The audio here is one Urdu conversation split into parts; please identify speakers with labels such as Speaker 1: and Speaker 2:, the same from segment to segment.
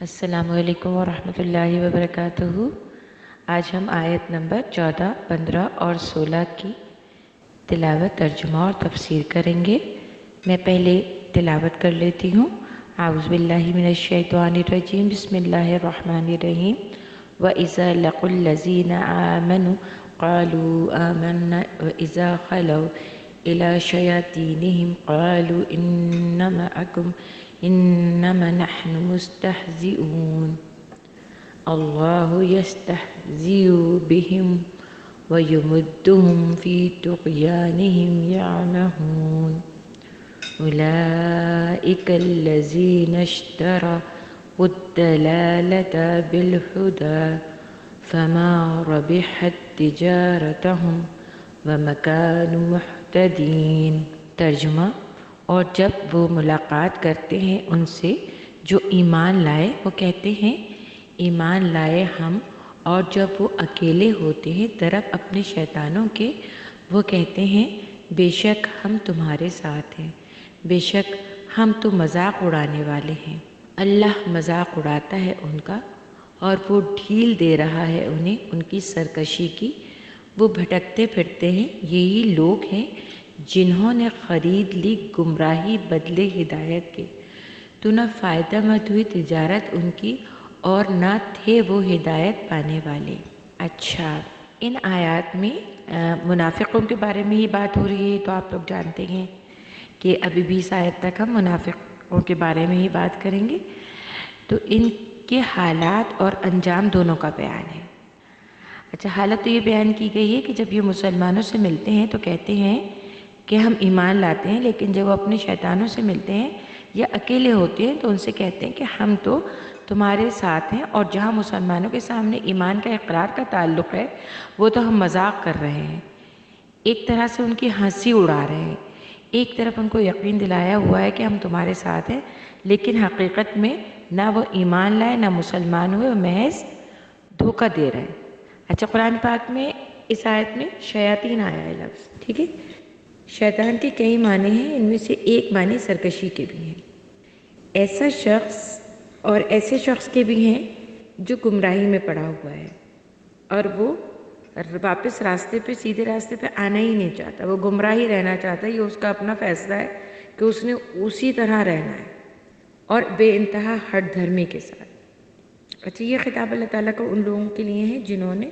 Speaker 1: السلام علیکم ورحمۃ اللہ وبرکاتہ۔ آج ہم آیت نمبر 14، 15 اور 16 کی تلاوت، ترجمہ اور تفسیر کریں گے۔ میں پہلے تلاوت کر لیتی ہوں۔ اعوذ باللہ من الشیطان الرجیم، بسم اللہ الرحمن الرحیم۔ وَإِذَا لَقُوا الَّذِينَ آمَنُوا قَالُوا آمَنَّا وَإِذَا خَلَوْا إِلَى شَيَاطِينِهِمْ قَالُوا إِنَّ مَعَكُمْ إِنَّمَا نَحْنُ مُسْتَهْزِئُونَ اللَّهُ يَسْتَهْزِئُ بِهِمْ وَيُمِدُّهُمْ فِي طُغْيَانِهِمْ يَعْمَهُونَ أُولَئِكَ الَّذِينَ اشْتَرَوُا الضَّلَالَةَ بِالْهُدَى فَمَا رَبِحَتْ تِجَارَتُهُمْ وَمَا كَانُوا مُهْتَدِينَ۔ ترجمہ: اور جب وہ ملاقات کرتے ہیں ان سے جو ایمان لائے، وہ کہتے ہیں ایمان لائے ہم، اور جب وہ اکیلے ہوتے ہیں طرف اپنے شیطانوں کے، وہ کہتے ہیں بے شک ہم تمہارے ساتھ ہیں، بے شک ہم تو مذاق اڑانے والے ہیں۔ اللہ مذاق اڑاتا ہے ان کا، اور وہ ڈھیل دے رہا ہے انہیں ان کی سرکشی کی۔ وہ بھٹکتے پھرتے ہیں، یہی لوگ ہیں جنہوں نے خرید لی گمراہی بدلے ہدایت کے، تو نہ فائدہ مند ہوئی تجارت ان کی اور نہ تھے وہ ہدایت پانے والے۔ اچھا، ان آیات میں منافقوں کے بارے میں ہی بات ہو رہی ہے، تو آپ لوگ جانتے ہیں کہ ابھی 20 آیت تک ہم منافقوں کے بارے میں ہی بات کریں گے، تو ان کے حالات اور انجام دونوں کا بیان ہے۔ اچھا، حالت تو یہ بیان کی گئی ہے کہ جب یہ مسلمانوں سے ملتے ہیں تو کہتے ہیں کہ ہم ایمان لاتے ہیں، لیکن جب وہ اپنے شیطانوں سے ملتے ہیں یا اکیلے ہوتے ہیں تو ان سے کہتے ہیں کہ ہم تو تمہارے ساتھ ہیں، اور جہاں مسلمانوں کے سامنے ایمان کا اقرار کا تعلق ہے وہ تو ہم مذاق کر رہے ہیں، ایک طرح سے ان کی ہنسی اڑا رہے ہیں۔ ایک طرف ان کو یقین دلایا ہوا ہے کہ ہم تمہارے ساتھ ہیں، لیکن حقیقت میں نہ وہ ایمان لائے نہ مسلمان ہوئے، وہ محض دھوکہ دے رہے ہیں۔ اچھا، قرآن پاک میں اس آیت میں شیاطین آیا ہے لفظ، ٹھیک ہے؟ شیطان کے کئی معنی ہیں، ان میں سے ایک معنی سرکشی کے بھی ہیں۔ ایسا شخص اور ایسے شخص کے بھی ہیں جو گمراہی میں پڑا ہوا ہے اور وہ واپس راستے پہ، سیدھے راستے پہ آنا ہی نہیں چاہتا، وہ گمراہ ہی رہنا چاہتا ہے، یہ اس کا اپنا فیصلہ ہے کہ اس نے اسی طرح رہنا ہے اور بے انتہا ہٹ دھرمی کے ساتھ۔ اچھا، یہ خطاب اللہ تعالیٰ کا ان لوگوں کے لیے ہے جنہوں نے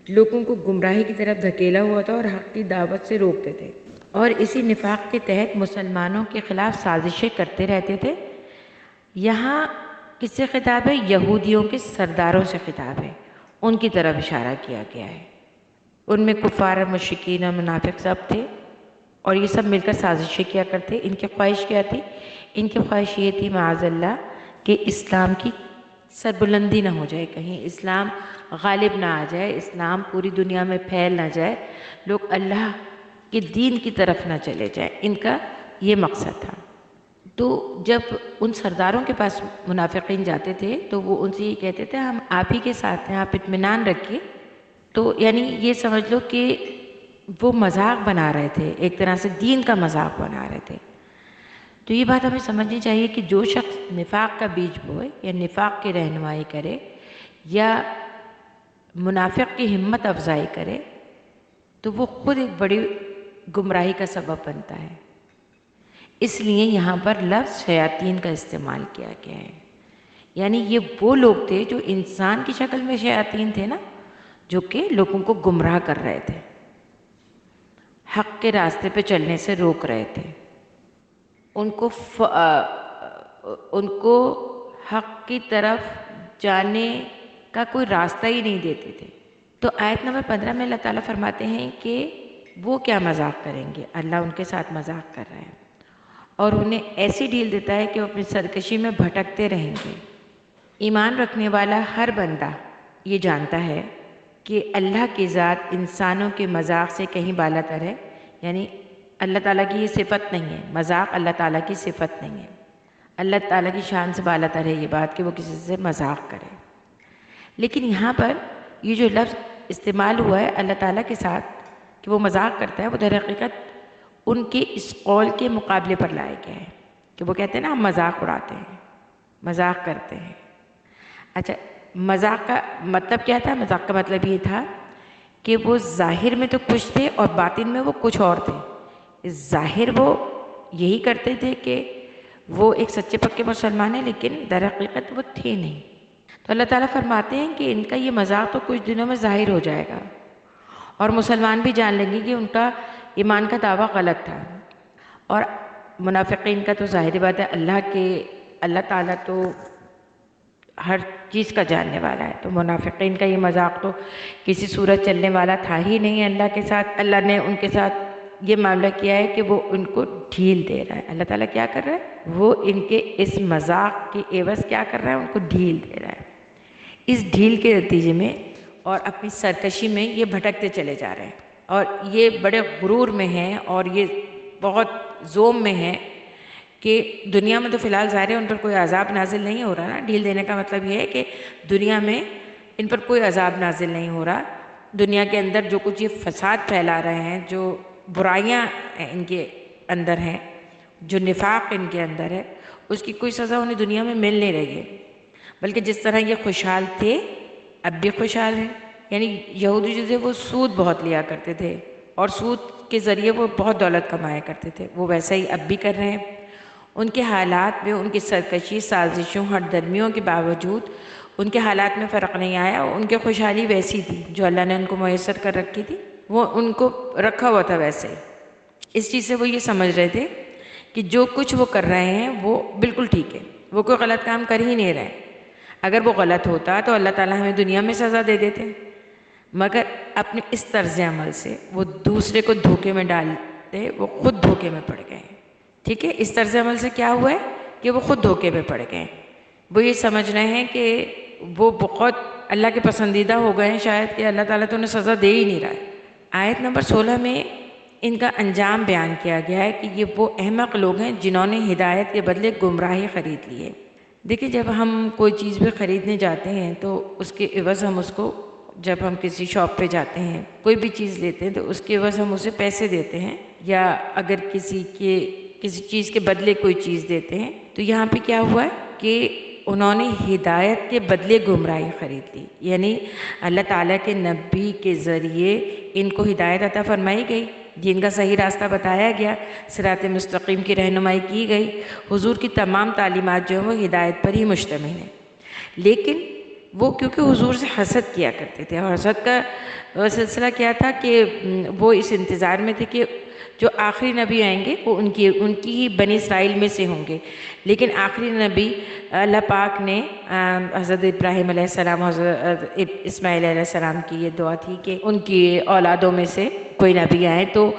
Speaker 1: لوگوں کو گمراہی کی طرف دھکیلا ہوا تھا اور حق کی دعوت سے روکتے تھے، اور اسی نفاق کے تحت مسلمانوں کے خلاف سازشیں کرتے رہتے تھے۔ یہاں کس سے خطاب ہے؟ یہودیوں کے سرداروں سے خطاب ہے، ان کی طرف اشارہ کیا گیا ہے۔ ان میں کفار، مشرکین اور منافق سب تھے، اور یہ سب مل کر سازشیں کیا کرتے۔ ان کی خواہش کیا تھی؟ ان کی خواہش یہ تھی معاذ اللہ کہ اسلام کی سربلندی نہ ہو جائے، کہیں اسلام غالب نہ آ جائے، اسلام پوری دنیا میں پھیل نہ جائے، لوگ اللہ کے دین کی طرف نہ چلے جائیں، ان کا یہ مقصد تھا۔ تو جب ان سرداروں کے پاس منافقین جاتے تھے تو وہ ان سے یہ کہتے تھے ہم آپ ہی کے ساتھ ہیں، آپ اطمینان رکھیے۔ تو یعنی یہ سمجھ لو کہ وہ مذاق بنا رہے تھے، ایک طرح سے دین کا مذاق بنا رہے تھے۔ تو یہ بات ہمیں سمجھنی چاہیے کہ جو شخص نفاق کا بیج بوئے یا نفاق کی رہنمائی کرے یا منافق کی ہمت افزائی کرے تو وہ خود ایک بڑی گمراہی کا سبب بنتا ہے۔ اس لیے یہاں پر لفظ شیاطین کا استعمال کیا گیا ہے، یعنی یہ وہ لوگ تھے جو انسان کی شکل میں شیاطین تھے نا، جو کہ لوگوں کو گمراہ کر رہے تھے، حق کے راستے پہ چلنے سے روک رہے تھے، ان کو حق کی طرف جانے کا کوئی راستہ ہی نہیں دیتے تھے۔ تو آیت نمبر 15 میں اللہ تعالیٰ فرماتے ہیں کہ وہ کیا مذاق کریں گے، اللہ ان کے ساتھ مذاق کر رہا ہے اور انہیں ایسی ڈھیل دیتا ہے کہ وہ اپنی سرکشی میں بھٹکتے رہیں گے۔ ایمان رکھنے والا ہر بندہ یہ جانتا ہے کہ اللہ کی ذات انسانوں کے مذاق سے کہیں بالا تر ہے، یعنی اللہ تعالیٰ کی یہ صفت نہیں ہے، مذاق اللہ تعالیٰ کی صفت نہیں ہے، اللہ تعالیٰ کی شان سے بالا تر ہے یہ بات کہ وہ کسی سے مذاق کرے۔ لیکن یہاں پر یہ جو لفظ استعمال ہوا ہے اللہ تعالیٰ کے ساتھ کہ وہ مذاق کرتا ہے، وہ در حقیقت ان کے اس قول کے مقابلے پر لایا گیا ہے کہ وہ کہتے ہیں نا ہم مذاق اڑاتے ہیں، مذاق کرتے ہیں، اچھا، مذاق کا مطلب کیا تھا؟ مذاق کا مطلب یہ تھا کہ وہ ظاہر میں تو کچھ تھے اور باطن میں وہ کچھ اور تھے۔ ظاہر وہ یہی کرتے تھے کہ وہ ایک سچے پکے مسلمان ہیں، لیکن در حقیقت وہ تھے نہیں۔ تو اللہ تعالیٰ فرماتے ہیں کہ ان کا یہ مذاق تو کچھ دنوں میں ظاہر ہو جائے گا، اور مسلمان بھی جان لیں گے کہ ان کا ایمان کا دعویٰ غلط تھا۔ اور منافقین کا تو ظاہر بات ہے، اللہ تعالیٰ تو ہر چیز کا جاننے والا ہے، تو منافقین کا یہ مذاق تو کسی صورت چلنے والا تھا ہی نہیں اللہ کے ساتھ۔ اللہ نے ان کے ساتھ یہ معاملہ کیا ہے کہ وہ ان کو ڈھیل دے رہا ہے۔ اللہ تعالیٰ کیا کر رہا ہے؟ وہ ان کے اس مذاق کے عوض کیا کر رہا ہے؟ ان کو ڈھیل دے رہا ہے۔ اس ڈھیل کے نتیجے میں اور اپنی سرکشی میں یہ بھٹکتے چلے جا رہے ہیں، اور یہ بڑے غرور میں ہیں، اور یہ بہت زوم میں ہیں کہ دنیا میں تو فی الحال ظاہر ہے ان پر کوئی عذاب نازل نہیں ہو رہا نا۔ ڈھیل دینے کا مطلب یہ ہے کہ دنیا میں ان پر کوئی عذاب نازل نہیں ہو رہا، دنیا کے اندر جو کچھ یہ فساد پھیلا رہے ہیں، جو برائیاں ان کے اندر ہیں، جو نفاق ان کے اندر ہے، اس کی کوئی سزا انہیں دنیا میں مل نہیں رہی ہے، بلکہ جس طرح یہ خوشحال تھے اب بھی خوشحال ہیں۔ یعنی یہودی جو تھے وہ سود بہت لیا کرتے تھے، اور سود کے ذریعے وہ بہت دولت کمایا کرتے تھے، وہ ویسا ہی اب بھی کر رہے ہیں۔ ان کے حالات میں ان کی سرکشی، سازشوں، ہٹ درمیوں کے باوجود ان کے حالات میں فرق نہیں آیا، ان کی خوشحالی ویسی تھی جو اللہ نے ان کو میسر کر رکھی تھی، وہ ان کو رکھا ہوا تھا ویسے۔ اس چیز سے وہ یہ سمجھ رہے تھے کہ جو کچھ وہ کر رہے ہیں وہ بالکل ٹھیک ہے، وہ کوئی غلط کام کر ہی نہیں رہے۔ اگر وہ غلط ہوتا تو اللہ تعالیٰ ہمیں دنیا میں سزا دے دیتے، مگر اپنے اس طرز عمل سے وہ دوسرے کو دھوکے میں ڈالتے، وہ خود دھوکے میں پڑ گئے ہیں۔ ٹھیک ہے، اس طرز عمل سے کیا ہوا ہے کہ وہ خود دھوکے میں پڑ گئے ہیں۔ وہ یہ سمجھ رہے ہیں کہ وہ بہت اللہ کے پسندیدہ ہو گئے ہیں شاید، کہ اللہ تعالیٰ تو انہیں سزا دے ہی نہیں رہا ہے۔ آیت نمبر 16 میں ان کا انجام بیان کیا گیا ہے کہ یہ وہ احمق لوگ ہیں جنہوں نے ہدایت کے بدلے گمراہی خرید لی ہے۔ دیکھیں، جب ہم کوئی چیز بھی خریدنے جاتے ہیں تو اس کے عوض ہم اس کو، جب ہم کسی شاپ پہ جاتے ہیں کوئی بھی چیز لیتے ہیں تو اس کے عوض ہم اسے پیسے دیتے ہیں، یا اگر کسی چیز کے بدلے کوئی چیز دیتے ہیں۔ تو یہاں پہ کیا ہوا ہے کہ انہوں نے ہدایت کے بدلے گمراہی خرید لی، یعنی اللہ تعالیٰ کے نبی کے ذریعے ان کو ہدایت عطا فرمائی گئی، دین کا صحیح راستہ بتایا گیا، صراط مستقیم کی رہنمائی کی گئی، حضور کی تمام تعلیمات جو ہیں وہ ہدایت پر ہی مشتمل ہیں۔ لیکن وہ کیونکہ حضور سے حسد کیا کرتے تھے، اور حسد کا سلسلہ کیا تھا کہ وہ اس انتظار میں تھے کہ جو آخری نبی آئیں گے وہ ان کی ہی بنی اسرائیل میں سے ہوں گے، لیکن آخری نبی اللہ پاک نے حضرت ابراہیم علیہ السلام، حضرت اسماعیل علیہ السلام کی یہ دعا تھی کہ ان کی اولادوں میں سے کوئی نبی آئے، تو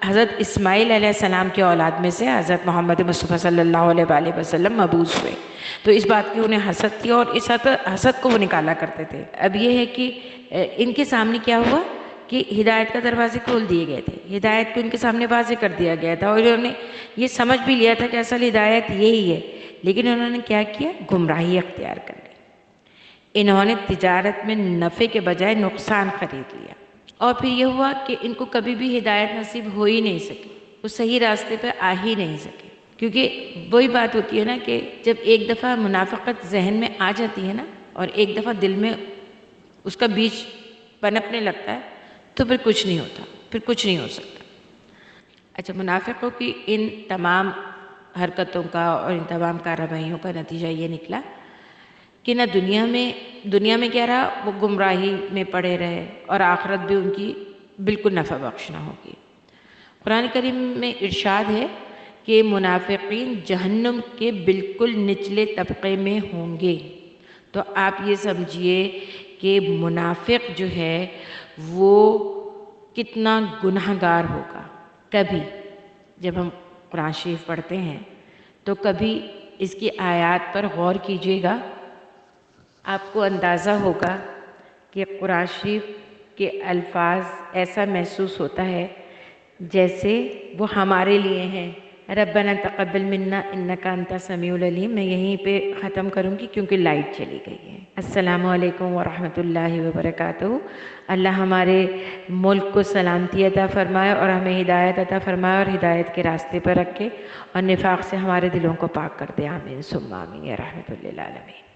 Speaker 1: حضرت اسماعیل علیہ السلام کی اولاد میں سے حضرت محمد مصطفیٰ صلی اللہ علیہ وآلہ وسلم مبعوث ہوئے۔ تو اس بات کی انہیں حسد تھی، اور اس حسد کو وہ نکالا کرتے تھے۔ اب یہ ہے کہ ان کے سامنے کیا ہوا کہ ہدایت کا دروازے کھول دیے گئے تھے، ہدایت کو ان کے سامنے واضح کر دیا گیا تھا، اور انہوں نے یہ سمجھ بھی لیا تھا کہ اصل ہدایت یہی ہے، لیکن انہوں نے کیا کیا؟ گمراہی اختیار کر لی۔ انہوں نے تجارت میں نفع کے بجائے نقصان خرید لیا، اور پھر یہ ہوا کہ ان کو کبھی بھی ہدایت نصیب ہو ہی نہیں سکی، وہ صحیح راستے پہ آ ہی نہیں سکے۔ کیونکہ وہی بات ہوتی ہے نا کہ جب ایک دفعہ منافقت ذہن میں آ جاتی ہے نا، اور ایک دفعہ دل میں اس کا بیج پنپنے لگتا ہے، تو پھر کچھ نہیں ہوتا، پھر کچھ نہیں ہو سکتا۔ اچھا، منافقوں کی ان تمام حرکتوں کا اور ان تمام کارروائیوں کا نتیجہ یہ نکلا کہ نہ دنیا میں کیا رہا، وہ گمراہی میں پڑے رہے، اور آخرت بھی ان کی بالکل نفع بخش نہ ہوگی۔ قرآن کریم میں ارشاد ہے کہ منافقین جہنم کے بالکل نچلے طبقے میں ہوں گے۔ تو آپ یہ سمجھیے کہ منافق جو ہے وہ کتنا گنہگار ہوگا۔ کبھی جب ہم قرآن شریف پڑھتے ہیں تو کبھی اس کی آیات پر غور کیجیے گا، آپ کو اندازہ ہوگا کہ قرآن شریف کے الفاظ ایسا محسوس ہوتا ہے جیسے وہ ہمارے لیے ہیں۔ ربنا تقبل منا انک انت السمیع العلیم۔ میں یہیں پہ ختم کروں گی کیونکہ لائٹ چلی گئی ہے۔ السلام علیکم ورحمۃ اللہ وبرکاتہ۔ اللہ ہمارے ملک کو سلامتی عطا فرمائے، اور ہمیں ہدایت عطا فرمائے، اور ہدایت کے راستے پر رکھے، اور نفاق سے ہمارے دلوں کو پاک کر دے۔ آمین ثم آمین یا رحمۃ للعالمین۔